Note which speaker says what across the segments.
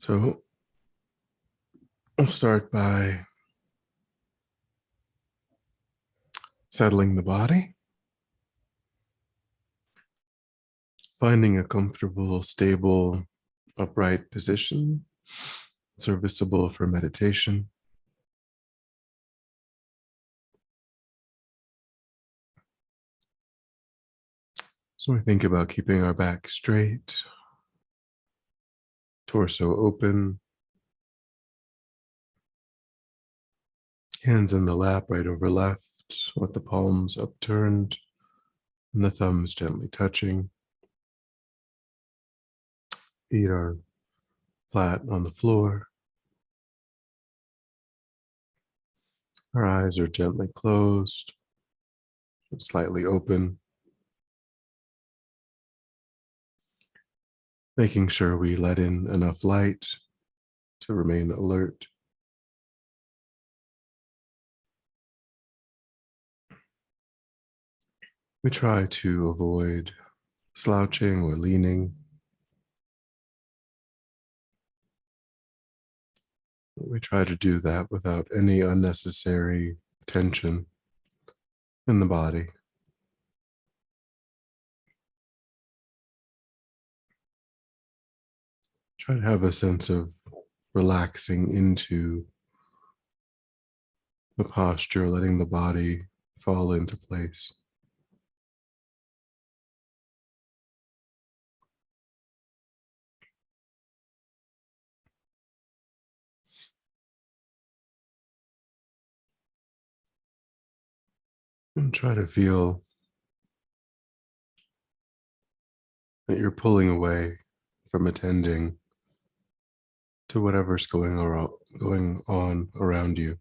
Speaker 1: So I'll start by settling the body, finding a comfortable, stable, upright position, serviceable for meditation. So we think about keeping our back straight, torso open, hands in the lap right over left, with the palms upturned and the thumbs gently touching. Feet are flat on the floor. Our eyes are gently closed, slightly open, making sure we let in enough light to remain alert. We try to avoid slouching or leaning. We try to do that without any unnecessary tension in the body. Try to have a sense of relaxing into the posture, letting the body fall into place. And try to feel that you're pulling away from attending to whatever's going on around you.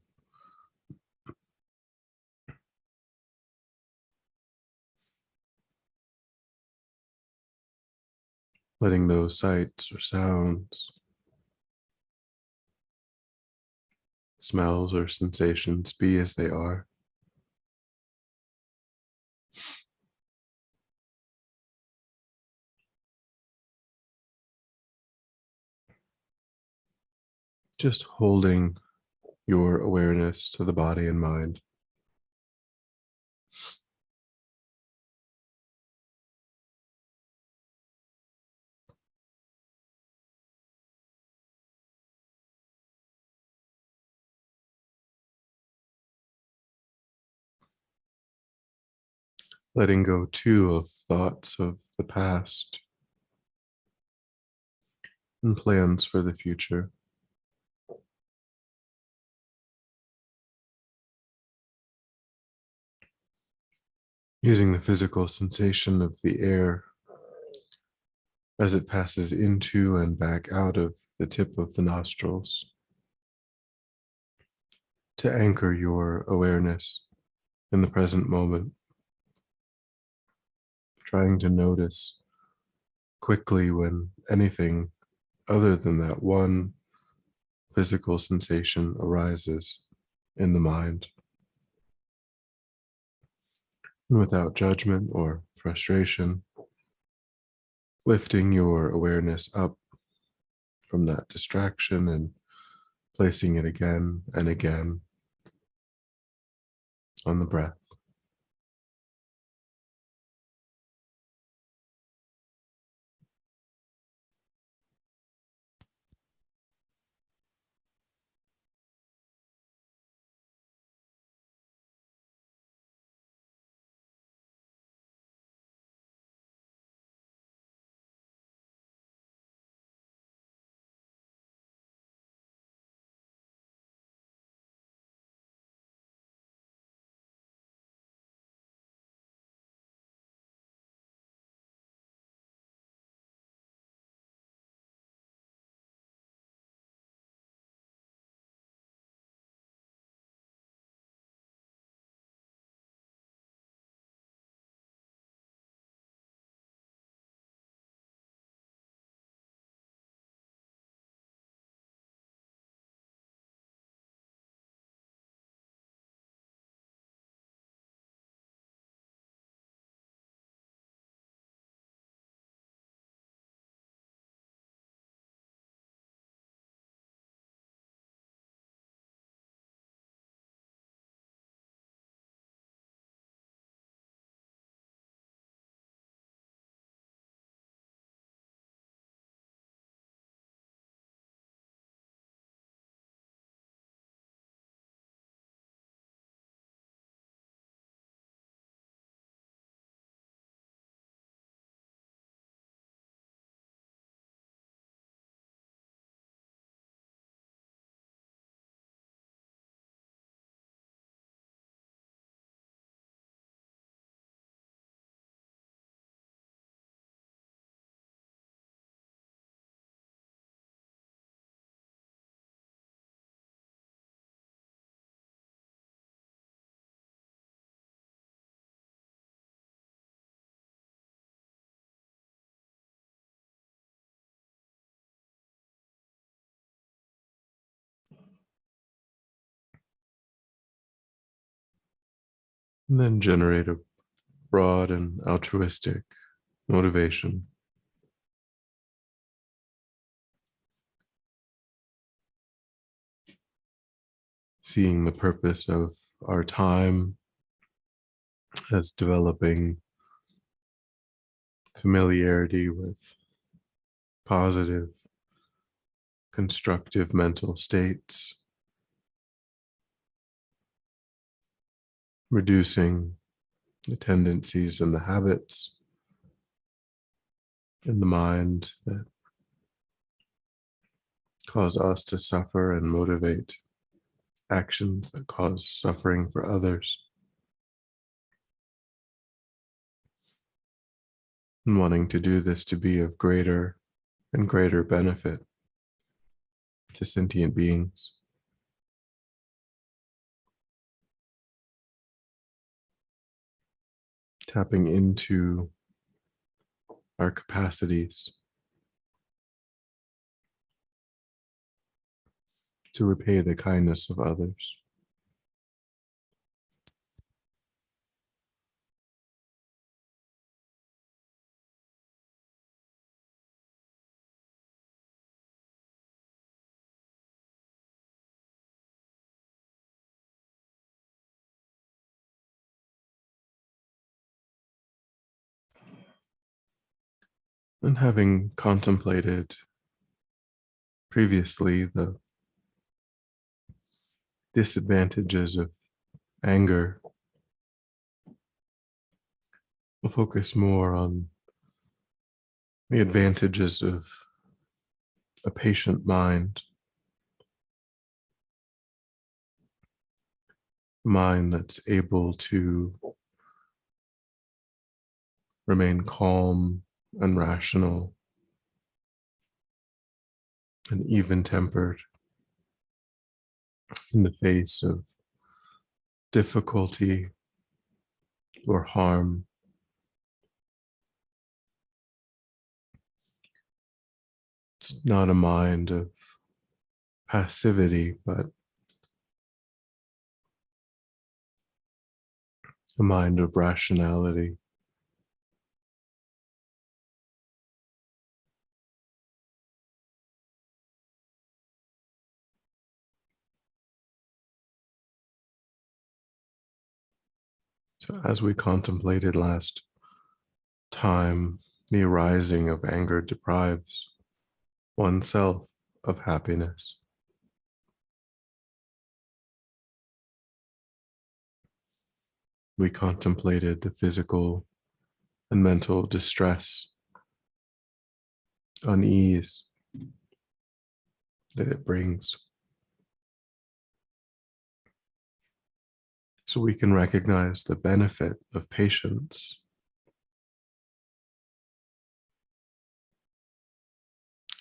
Speaker 1: Letting those sights or sounds, smells or sensations be as they are. Just holding your awareness to the body and mind. Letting go too of thoughts of the past and plans for the future. Using the physical sensation of the air as it passes into and back out of the tip of the nostrils to anchor your awareness in the present moment. Trying to notice quickly when anything other than that one physical sensation arises in the mind. And without judgment or frustration, lifting your awareness up from that distraction and placing it again and again on the breath. and then generate a broad and altruistic motivation. Seeing the purpose of our time as developing familiarity with positive, constructive mental states, reducing the tendencies and the habits in the mind that cause us to suffer and motivate actions that cause suffering for others, and wanting to do this to be of greater and greater benefit to sentient beings. Tapping into our capacities to repay the kindness of others. And having contemplated previously the disadvantages of anger, we'll focus more on the advantages of a patient mind, a mind that's able to remain calm and rational and even-tempered in the face of difficulty or harm. It's not a mind of passivity, but a mind of rationality. So as we contemplated last time, the arising of anger deprives oneself of happiness. We contemplated the physical and mental distress, unease that it brings. So we can recognize the benefit of patience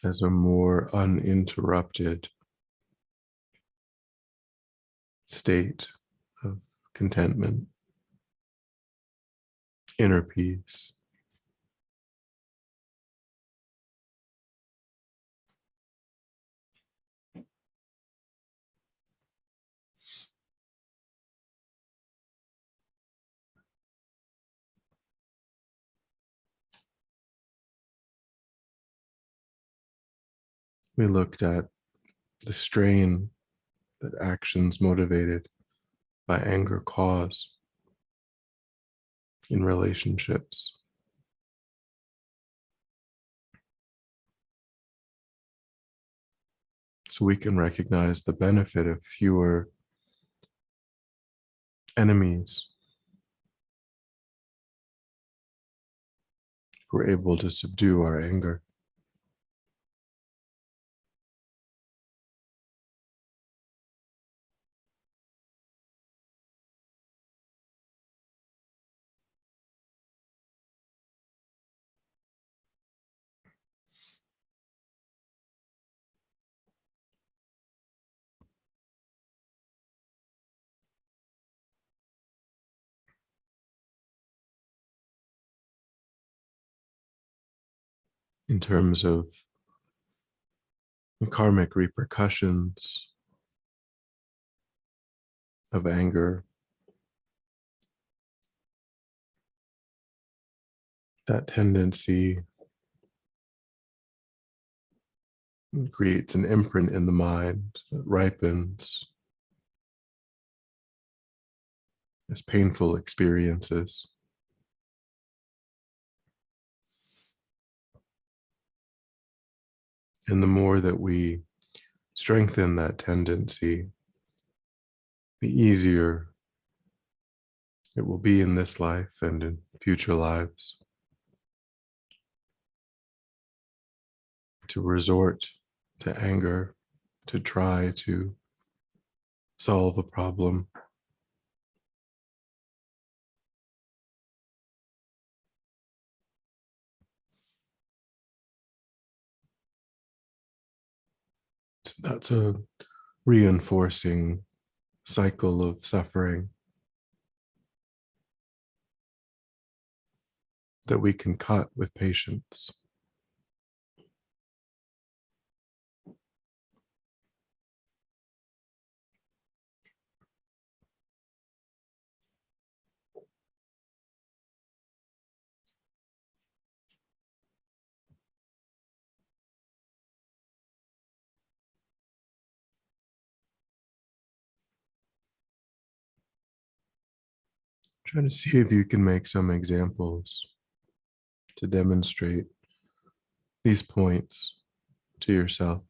Speaker 1: as a more uninterrupted state of contentment, inner peace. We looked at the strain that actions motivated by anger cause in relationships. So we can recognize the benefit of fewer enemies if we're able to subdue our anger. In terms of karmic repercussions of anger, that tendency creates an imprint in the mind that ripens as painful experiences. And the more that we strengthen that tendency, the easier it will be in this life and in future lives to resort to anger, to try to solve a problem. So that's a reinforcing cycle of suffering that we can cut with patience. Try to see if you can make some examples to demonstrate these points to yourself.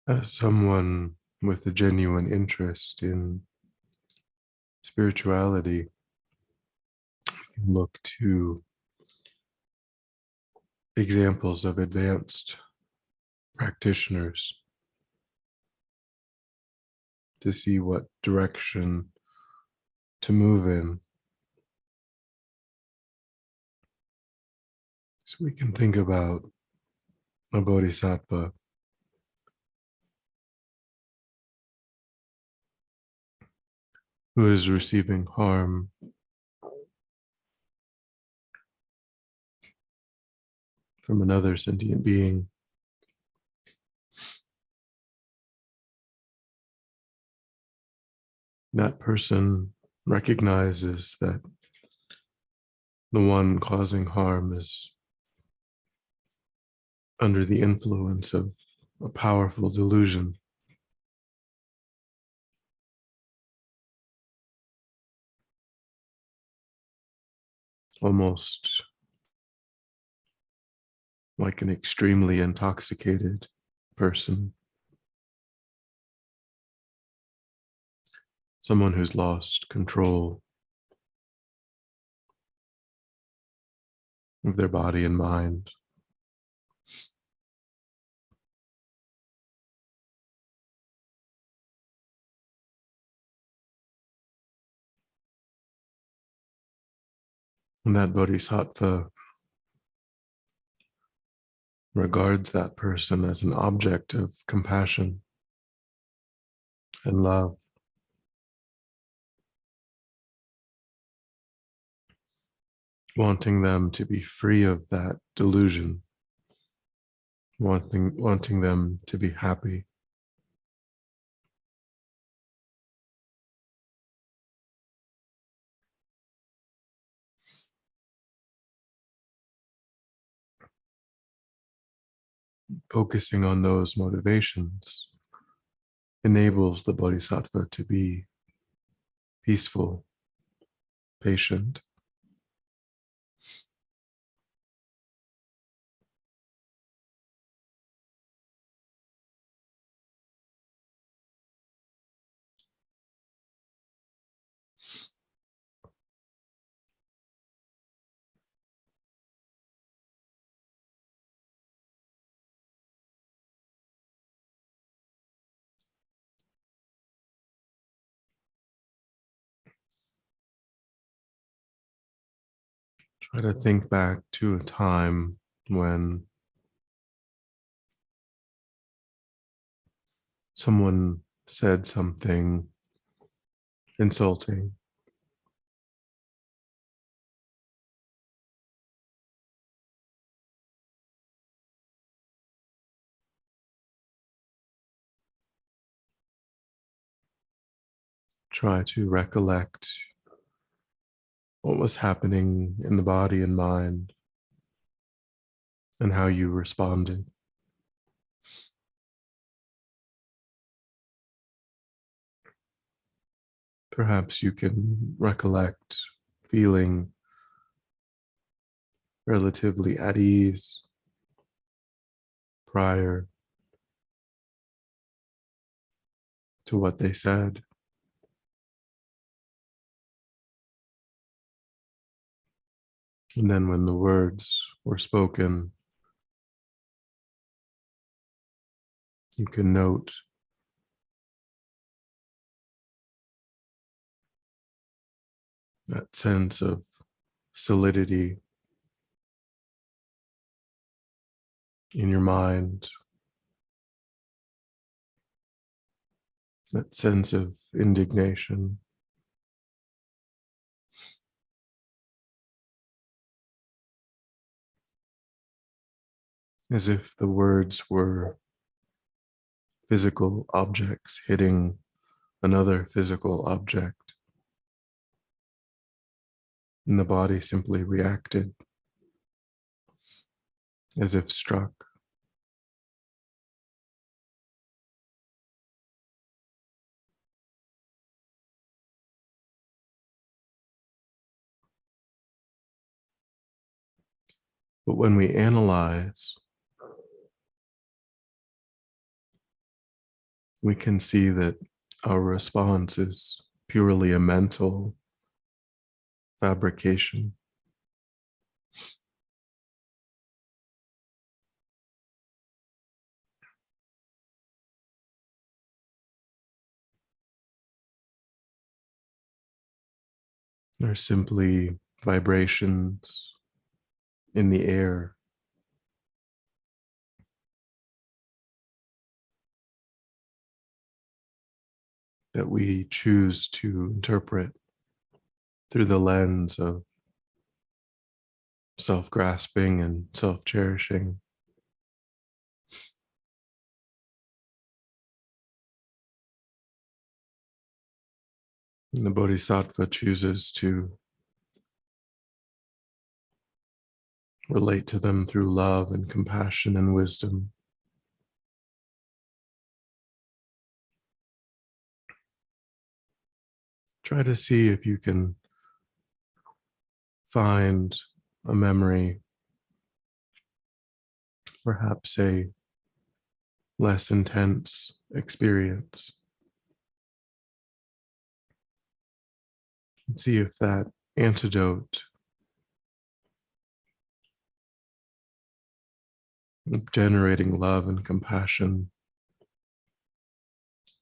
Speaker 1: As someone with a genuine interest in spirituality, look to examples of advanced practitioners to see what direction to move in. So we can think about a bodhisattva who is receiving harm from another sentient being. That person recognizes that the one causing harm is under the influence of a powerful delusion. almost like an extremely intoxicated person, someone who's lost control of their body and mind. And that bodhisattva regards that person as an object of compassion and love, wanting them to be free of that delusion, wanting them to be happy. Focusing on those motivations enables the bodhisattva to be peaceful, patient. Try to think back to a time when someone said something insulting. Try to recollect what was happening in the body and mind and how you responded. Perhaps you can recollect feeling relatively at ease prior to what they said. And then when the words were spoken, you can note that sense of solidity in your mind, that sense of indignation, as if the words were physical objects hitting another physical object, and the body simply reacted as if struck. But when we analyze, we can see that our response is purely a mental fabrication. They're simply vibrations in the air that we choose to interpret through the lens of self-grasping and self-cherishing. And the bodhisattva chooses to relate to them through love and compassion and wisdom. Try to see if you can find a memory, perhaps a less intense experience, and see if that antidote of generating love and compassion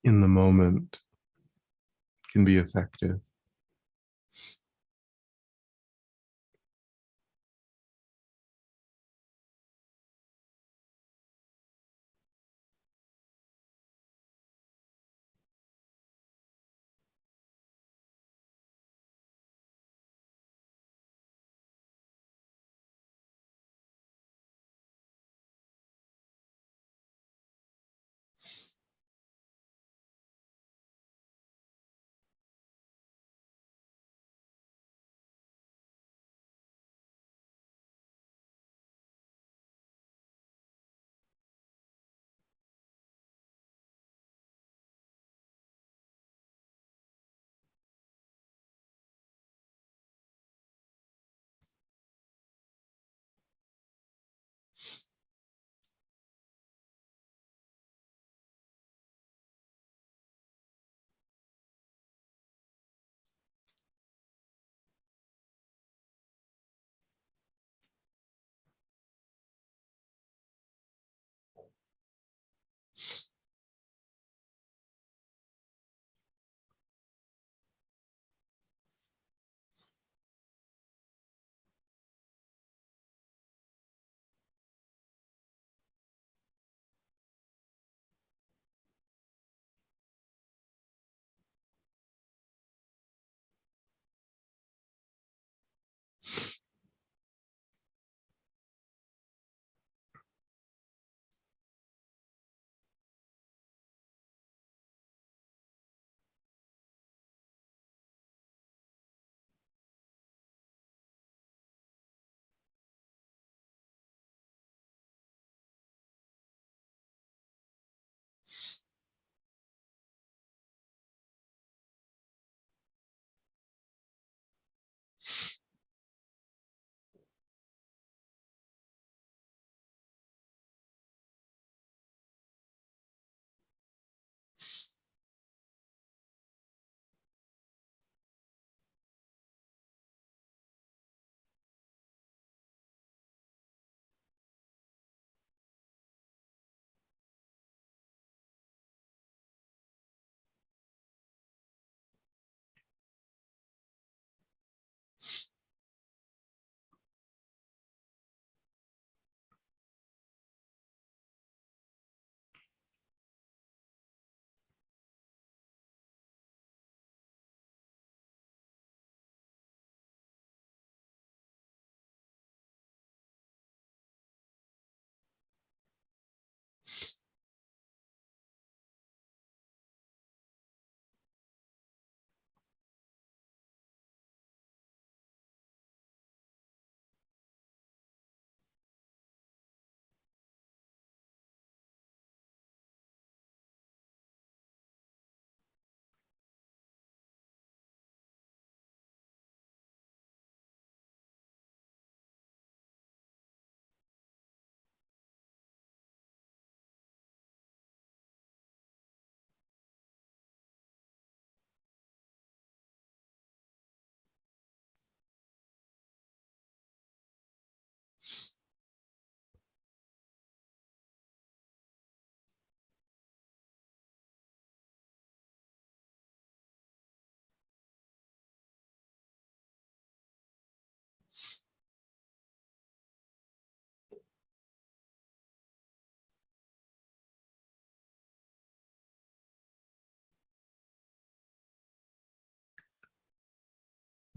Speaker 1: in the moment can be effective.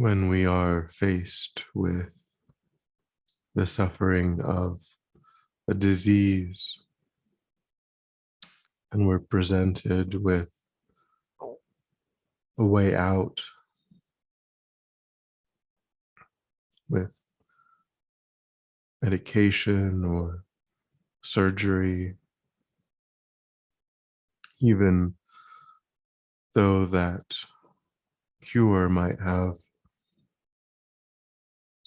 Speaker 1: When we are faced with the suffering of a disease and we're presented with a way out, with medication or surgery, even though that cure might have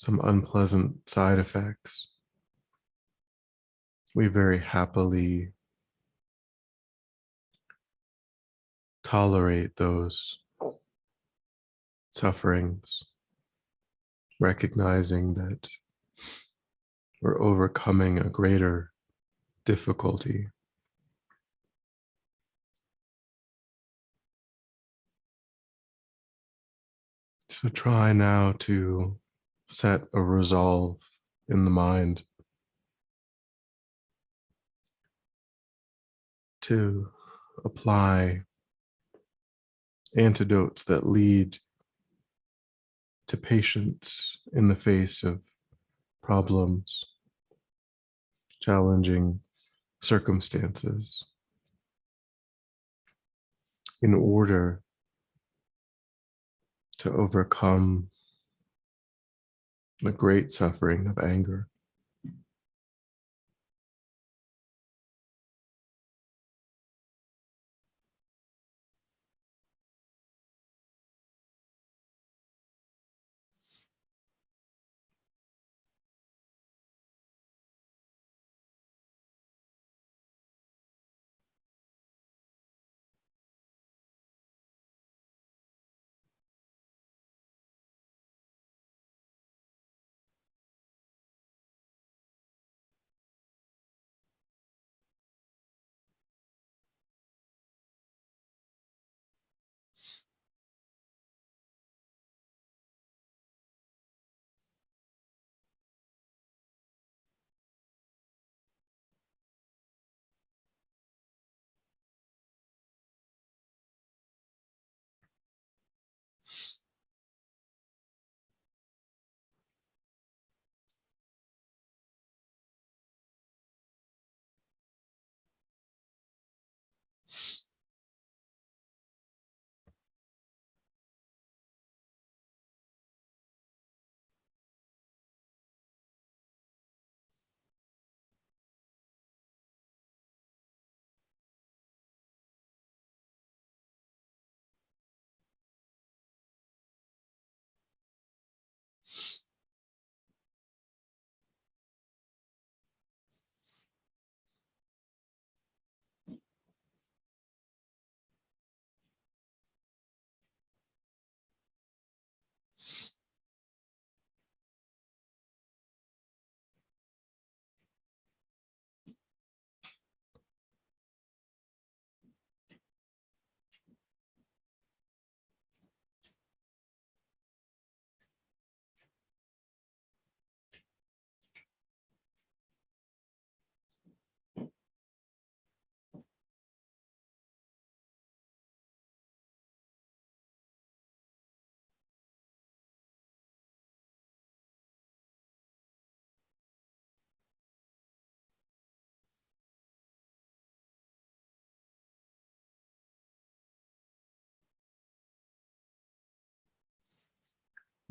Speaker 1: some unpleasant side effects, we very happily tolerate those sufferings, recognizing that we're overcoming a greater difficulty. So try now to set a resolve in the mind to apply antidotes that lead to patience in the face of problems, challenging circumstances, in order to overcome the great suffering of anger.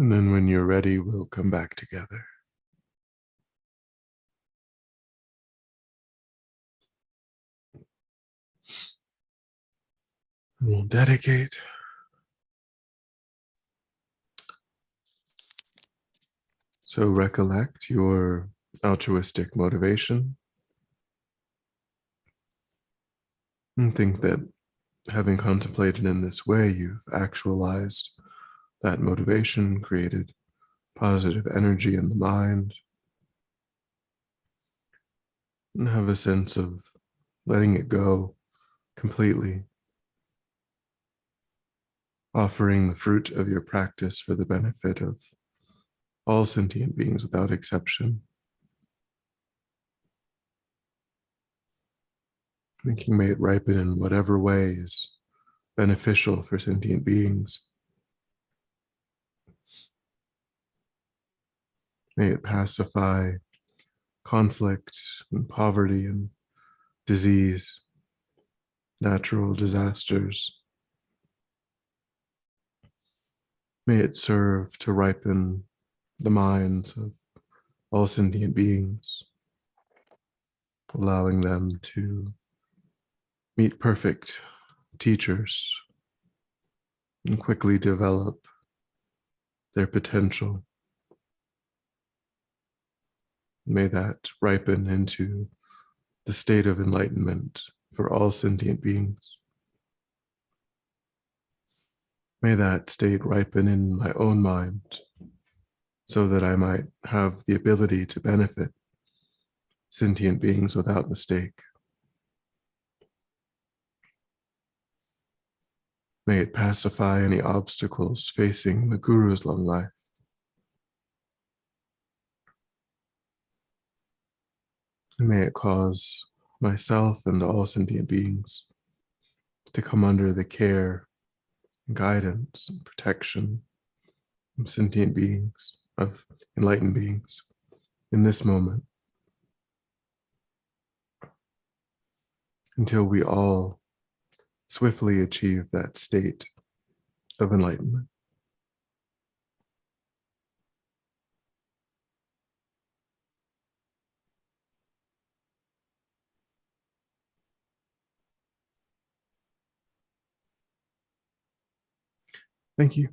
Speaker 1: And then when you're ready, we'll come back together. We'll dedicate. So recollect your altruistic motivation and think that having contemplated in this way, you've actualized that motivation, created positive energy in the mind, and have a sense of letting it go completely, offering the fruit of your practice for the benefit of all sentient beings without exception, thinking may it ripen in whatever way is beneficial for sentient beings. May it pacify conflict and poverty and disease, natural disasters. May it serve to ripen the minds of all sentient beings, allowing them to meet perfect teachers and quickly develop their potential. May that ripen into the state of enlightenment for all sentient beings. May that state ripen in my own mind so that I might have the ability to benefit sentient beings without mistake. May it pacify any obstacles facing the Guru's long life. And may it cause myself and all sentient beings to come under the care, guidance, and protection of sentient beings, of enlightened beings in this moment, until we all swiftly achieve that state of enlightenment. Thank you.